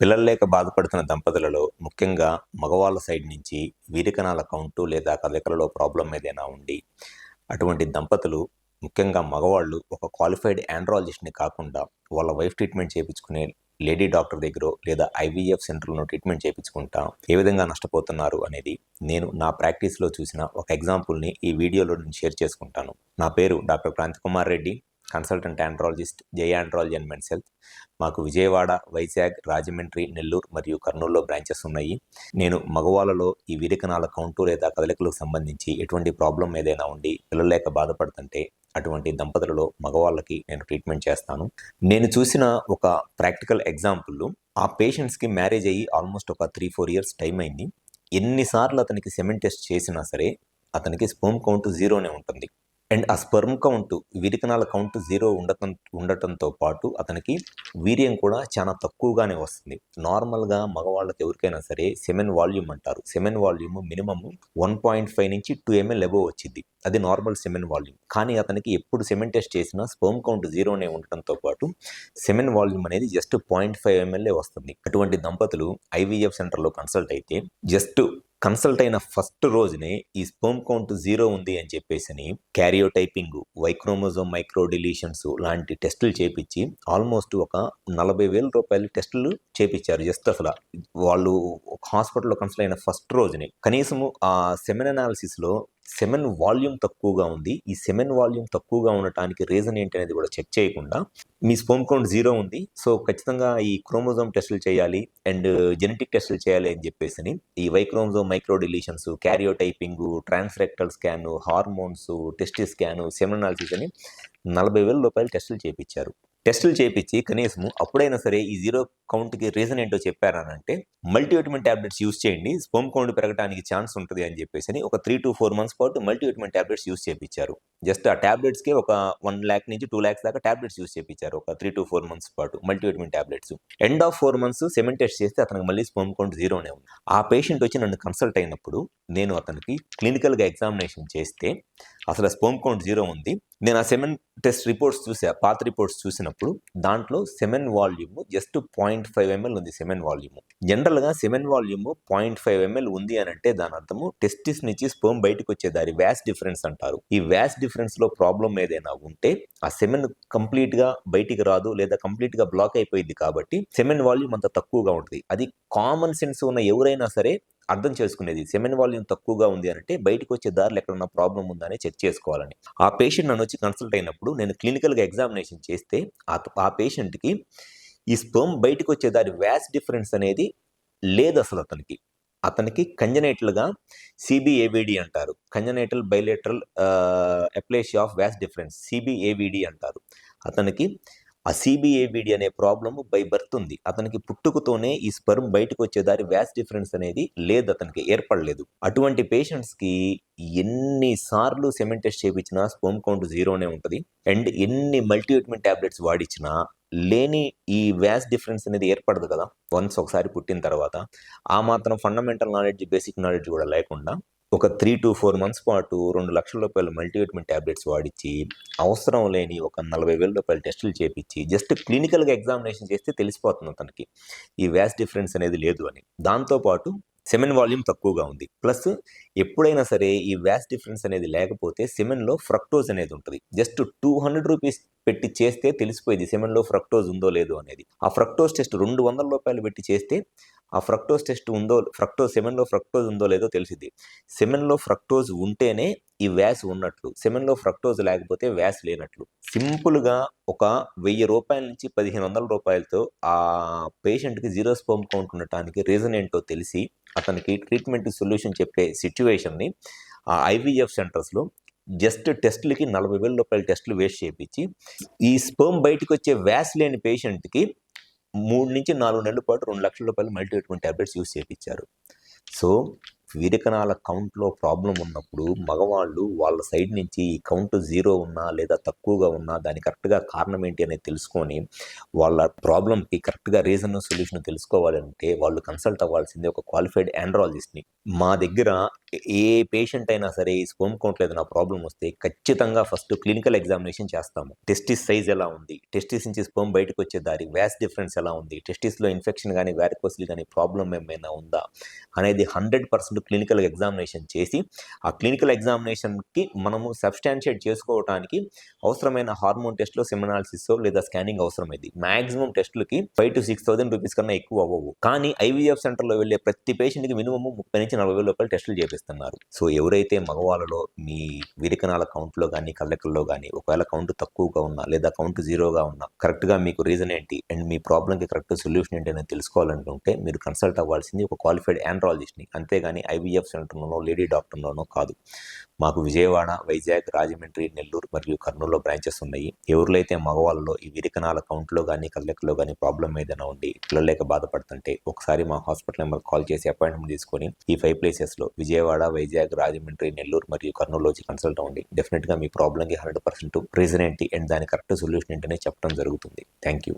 పిల్లలు లేక బాధపడుతున్న దంపతులలో ముఖ్యంగా మగవాళ్ళ సైడ్ నుంచి వీరికణాల కౌంటు లేదా కదలికలలో ప్రాబ్లం ఏదైనా ఉండి అటువంటి దంపతులు ముఖ్యంగా మగవాళ్ళు ఒక క్వాలిఫైడ్ ఆండ్రాలజిస్ట్ని కాకుండా వాళ్ళ వైఫ్ ట్రీట్మెంట్ చేయించుకునే లేడీ డాక్టర్ దగ్గర లేదా ఐవీఎఫ్ సెంటర్లో ట్రీట్మెంట్ చేయించుకుంటా ఏ విధంగా నష్టపోతున్నారు అనేది నేను నా ప్రాక్టీస్లో చూసిన ఒక ఎగ్జాంపుల్ని ఈ వీడియోలో నేను షేర్ చేసుకుంటాను. నా పేరు doctor Kranti Kumar Reddy, consultant andrologist, Jai andrology and men's health. మాకు విజయవాడ, వైజాగ్, రాజమండ్రి, నెల్లూరు మరియు కర్నూలులో బ్రాంచెస్ ఉన్నాయి. నేను మగవాళ్ళలో ఈ వీరికణాల కౌంటు లేదా కదలికలకు సంబంధించి ఎటువంటి ప్రాబ్లం ఏదైనా ఉండి పిల్లలు లేక బాధపడుతుంటే అటువంటి దంపతులలో మగవాళ్ళకి నేను ట్రీట్మెంట్ చేస్తాను. నేను చూసిన ఒక ప్రాక్టికల్ ఎగ్జాంపుల్, ఆ పేషెంట్స్కి మ్యారేజ్ అయ్యి ఆల్మోస్ట్ ఒక 3-4 ఇయర్స్ టైం అయింది. ఎన్నిసార్లు అతనికి సెమెన్ టెస్ట్ చేసినా సరే అతనికి స్పెర్మ్ కౌంట్ జీరోనే ఉంటుంది. అండ్ ఆ స్పెర్మ్ కౌంట్, వీరికణాల కౌంట్ జీరో ఉండటంతో పాటు అతనికి వీర్యం కూడా చాలా తక్కువగానే వస్తుంది. నార్మల్గా మగవాళ్ళకి ఎవరికైనా సరే సెమెన్ వాల్యూమ్ అంటారు. సెమెన్ వాల్యూమ్ మినిమమ్ 1.5 నుంచి 2 ml అబోవ్ వచ్చింది. అది నార్మల్ సెమెన్ వాల్యూమ్. కానీ అతనికి ఎప్పుడు సెమెన్ టెస్ట్ చేసినా స్పెర్మ్ కౌంట్ జీరోనే ఉండటంతో పాటు సెమెన్ వాల్యూమ్ అనేది జస్ట్ 0.5 ml వస్తుంది. అటువంటి దంపతులు ఐవీఎఫ్ సెంటర్లో కన్సల్ట్ అయితే జస్ట్ కన్సల్ట్ అయిన ఫస్ట్ రోజునే ఈ స్పెర్మ్ కౌంట్ జీరో ఉంది అని చెప్పేసి క్యారియోటైపింగ్, వైక్రోమోజోమ్ మైక్రో డిలీషన్స్ లాంటి టెస్టులు చేపించి ఆల్మోస్ట్ ఒక 40,000 రూపాయలు టెస్టులు చేపించారు. జస్ట్ అసలు వాళ్ళు హాస్పిటల్లో కన్సల్ట్ అయిన ఫస్ట్ రోజునే. కనీసము ఆ సెమెన్ అనాలిసిస్లో సెమెన్ వాల్యూమ్ తక్కువగా ఉంది. ఈ సెమెన్ వాల్యూమ్ తక్కువగా ఉండటానికి రీజన్ ఏంటి అనేది కూడా చెక్ చేయకుండా మీ స్పెర్మ్ కౌంట్ జీరో ఉంది, సో ఖచ్చితంగా ఈ క్రోమోజోమ్ టెస్టులు చేయాలి అండ్ జెనెటిక్ టెస్టులు చేయాలి అని చెప్పేసి ఈ Y chromosome micro deletions, karyotyping, transrectal scan, hormones, testis scan, semen analysis అని 40,000 రూపాయలు టెస్టులు చేయించారు. టెస్టులు చేయించి కనీసము అప్పుడైనా సరే ఈ జీరో కౌంట్కి రీజన్ ఏంటో చెప్పారనంటే మల్టీవిటమిన్ ట్యాబ్లెట్స్ యూస్ చేయండి, స్పెర్మ్ కౌంట్ పెరగడానికి ఛాన్స్ ఉంటుంది అని చెప్పేసి ఒక 3-4 months పాటు మల్టీవిటమిన్ ట్యాబ్లెట్స్ యూస్ చేయించారు. జస్ట్ ఆ ట్యాబ్లెట్స్కే ఒక 1 lakh నుంచి 2 lakhs దాకా ట్యాబ్లెట్స్ యూస్ చేయించారు ఒక 3-4 months పాటు multivitamin tablets. End of 4 months semen test చేస్తే అతనికి మళ్ళీ స్పెర్మ్ కౌంట్ జీరోనే ఉంది. ఆ పేషెంట్ వచ్చి నన్ను కన్సల్ట్ అయినప్పుడు నేను అతనికి క్లినికల్గా ఎగ్జామినేషన్ చేస్తే అసలు స్పెర్మ్ కౌంట్ జీరో ఉంది. నేను ఆ సెమెన్ టెస్ట్ రిపోర్ట్స్ చూసా, పాత రిపోర్ట్స్ చూసినప్పుడు దాంట్లో సెమెన్ వాల్యూమ్ జస్ట్ 0.5 ml ఉంది. సెమెన్ వాల్యూమ్ జనరల్గా సెమెన్ వాల్యూమ్ 0.5 ml ఉంది అని అంటే దాని అర్థము టెస్టిస్ నుంచి స్పెర్మ్ బయటకు వచ్చే దారి వ్యాస్ డిఫరెన్స్ అంటారు. ఈ వ్యాస్ డిఫరెన్స్ లో ప్రాబ్లం ఏదైనా ఉంటే ఆ సెమెన్ కంప్లీట్ గా బయటికి రాదు లేదా కంప్లీట్ గా బ్లాక్ అయిపోయింది. కాబట్టి సెమెన్ వాల్యూమ్ అంత తక్కువగా ఉంటుంది. అది కామన్ సెన్స్ ఉన్న ఎవరైనా సరే అర్థం చేసుకునేది. సెమెన్ వాల్యూమ్ తక్కువగా ఉంది అంటే బయటకు వచ్చే దారిలో ఎక్కడన్నా ప్రాబ్లం ఉందని చెక్ చేసుకోవాలని. ఆ పేషెంట్ నన్ను వచ్చి కన్సల్ట్ అయినప్పుడు నేను క్లినికల్గా ఎగ్జామినేషన్ చేస్తే ఆ పేషెంట్కి ఈ స్పెర్మ్ బయటకు వచ్చే దారి వ్యాస్ డిఫరెన్స్ అనేది లేదు అసలు. అతనికి కంజనైటల్గా సిబిఏవిడి అంటారు, congenital bilateral aplasia of vas deferens, CBAVD అంటారు. అతనికి ఆ సిబిఏవిడి అనే ప్రాబ్లమ్ బై బర్త్ ఉంది. అతనికి పుట్టుకతోనే ఈ స్పెర్మ్ బయటకు వచ్చేదారి వ్యాస్ డిఫరెన్స్ అనేది లేదు, అతనికి ఏర్పడలేదు. అటువంటి పేషెంట్స్కి ఎన్నిసార్లు సెమెన్ టెస్ట్ చేయించినా స్పెర్మ్ కౌంట్ జీరోనే ఉంటుంది. అండ్ ఎన్ని మల్టీవిటమిన్ ట్యాబ్లెట్స్ వాడిచ్చినా లేని ఈ వ్యాస్ డిఫరెన్స్ అనేది ఏర్పడదు కదా వన్స్ ఒకసారి పుట్టిన తర్వాత. ఆ మాత్రం ఫండమెంటల్ నాలెడ్జ్, బేసిక్ నాలెడ్జ్ కూడా లేకుండా ఒక 3-4 months పాటు 2 లక్షల రూపాయలు మల్టీవిటమిన్ ట్యాబ్లెట్స్ వాడిచ్చి అవసరం లేని ఒక 40,000 రూపాయలు టెస్టులు చేపించి జస్ట్ క్లినికల్గా ఎగ్జామినేషన్ చేస్తే తెలిసిపోతుంది అతనికి ఈ వ్యాస్ డిఫరెన్స్ అనేది లేదు అని. దాంతోపాటు సెమెన్ వాల్యూమ్ తక్కువగా ఉంది. ప్లస్ ఎప్పుడైనా సరే ఈ వ్యాస్ డిఫరెన్స్ అనేది లేకపోతే సెమెన్లో ఫ్రక్టోజ్ అనేది ఉంటుంది. జస్ట్ 200 రూపీస్ పెట్టి చేస్తే తెలిసిపోయింది సెమెన్లో ఫ్రక్టోజ్ ఉందో లేదో అనేది. ఆ ఫ్రక్టోజ్ టెస్ట్ 200 రూపాయలు పెట్టి చేస్తే ఆ ఫ్రక్టోజ్ టెస్ట్ సెమెన్లో ఫ్రక్టోజ్ ఉందో లేదో తెలిసింది. సెమెన్లో ఫ్రక్టోజ్ ఉంటేనే ఈ వ్యాస్ ఉన్నట్లు, సెమెన్లో ఫ్రక్టోజ్ లేకపోతే వ్యాస్ లేనట్లు. సింపుల్గా ఒక 1000 రూపాయల నుంచి 1500 రూపాయలతో ఆ పేషెంట్కి జీరో స్పెర్మ్ కౌంట్ ఉండటానికి రీజన్ ఏంటో తెలిసి అతనికి ట్రీట్మెంట్ సొల్యూషన్ చెప్పే సిచ్యువేషన్ని ఆ ఐవీఎఫ్ సెంటర్స్లో జస్ట్ టెస్టులకి 40,000 రూపాయల టెస్టులు వేస్ట్ చేయించి ఈ స్పెర్మ్ బయటకు వచ్చే వ్యాస్ లేని పేషెంట్కి 3 నుంచి 4 నెలల పాటు 2 లక్షల రూపాయలు మల్టీవిటమిన్ ట్యాబ్లెట్స్ యూస్ చేయించారు. సో వీరికణాల కౌంట్లో ప్రాబ్లం ఉన్నప్పుడు మగవాళ్ళు వాళ్ళ సైడ్ నుంచి ఈ కౌంట్ జీరో ఉన్నా లేదా తక్కువగా ఉన్నా దాని కరెక్ట్గా కారణం ఏంటి అనేది తెలుసుకొని వాళ్ళ ప్రాబ్లంకి కరెక్ట్గా రీజన్, సొల్యూషన్ తెలుసుకోవాలంటే వాళ్ళు కన్సల్ట్ అవ్వాల్సిందే ఒక క్వాలిఫైడ్ ఆండ్రాలజిస్ట్ని. మా దగ్గర ఏ పేషెంట్ అయినా సరే ఈ స్పెర్మ్ కౌంట్లో ఏదైనా ప్రాబ్లం వస్తే ఖచ్చితంగా ఫస్ట్ క్లినికల్ ఎగ్జామినేషన్ చేస్తాము. టెస్టిస్ సైజ్ ఎలా ఉంది, టెస్టిస్ నుంచి స్పెర్మ్ బయటకు వచ్చే దారి, వ్యాస్ డిఫరెన్స్ ఎలా ఉంది, టెస్టిస్లో ఇన్ఫెక్షన్ కానీ వారికోసిల్ కానీ ప్రాబ్లం ఏమైనా ఉందా అనేది 100% క్లినికల్ ఎగ్జామినేషన్ చేసి ఆ క్లినికల్ ఎగ్జామినేషన్కి మనము సబ్స్టాన్షియేట్ చేసుకోవడానికి అవసరమైన హార్మోన్ టెస్ట్లో సెమినాలిసిస్ లేదా స్కానింగ్ అవసరమైంది. మాక్సిమం టెస్టులకి 5,000 to 6,000 రూపీస్ కన్నా ఎక్కువ అవ్వవు. కానీ ఐవీఎఫ్ సెంటర్లో వెళ్ళే ప్రతి పేషెంట్కి మినిమం 30,000 నుంచి 40,000 రూపాయలు టెస్టులు చేపిస్తున్నారు. సో ఎవరైతే మగవాళ్ళలో మీ వీరికణాల కౌంట్లో కానీ కళ్ళెకల్లో కానీ ఒకవేళ కౌంట్ తక్కువగా ఉన్నా లేదా కౌంట్ జీరోగా ఉన్నా కరెక్ట్గా మీకు రీజన్ ఏంటి అండ్ మీ ప్రాబ్లంకి కరెక్ట్ సొల్యూషన్ ఏంటి అనేది తెలుసుకోవాలనుకుంటే మీరు కన్సల్ట్ అవ్వాల్సింది ఒక క్వాలిఫైడ్ ఆండ్రాలజిస్ట్ని, అంతేగాని ఐవీఎఫ్ సెంటర్లోనో లేడీ డాక్టర్లోనో కాదు. మాకు విజయవాడ, వైజాగ్, రాజమండ్రి, నెల్లూరు మరియు కర్నూలులో బ్రాంచెస్ ఉన్నాయి. ఎవరిలో అయితే మగవాళ్ళలో ఈ వీరికణాల కౌంట్లో కానీ కళ్ళెకల్లో కానీ ప్రాబ్లం ఏదైనా ఉండి పిల్లలేక బాధపడుతుంటే ఒకసారి మా హాస్పిటల్ నెంబర్ కాల్ చేసి అపాయింట్మెంట్ తీసుకొని ఈ 5 ప్లేసెస్లో విజయవాడ, వైజాగ్, రాజమండ్రి, నెల్లూరు మరియు కర్నూలులో వచ్చి కన్సల్ట్ అవ్వండి. డెఫినెట్గా మీ ప్రాబ్లంకి 100% రీజన్ ఏంటి అండ్ దాని కరెక్ట్ సొల్యూషన్ ఏంటనే చెప్పడం జరుగుతుంది. Thank you.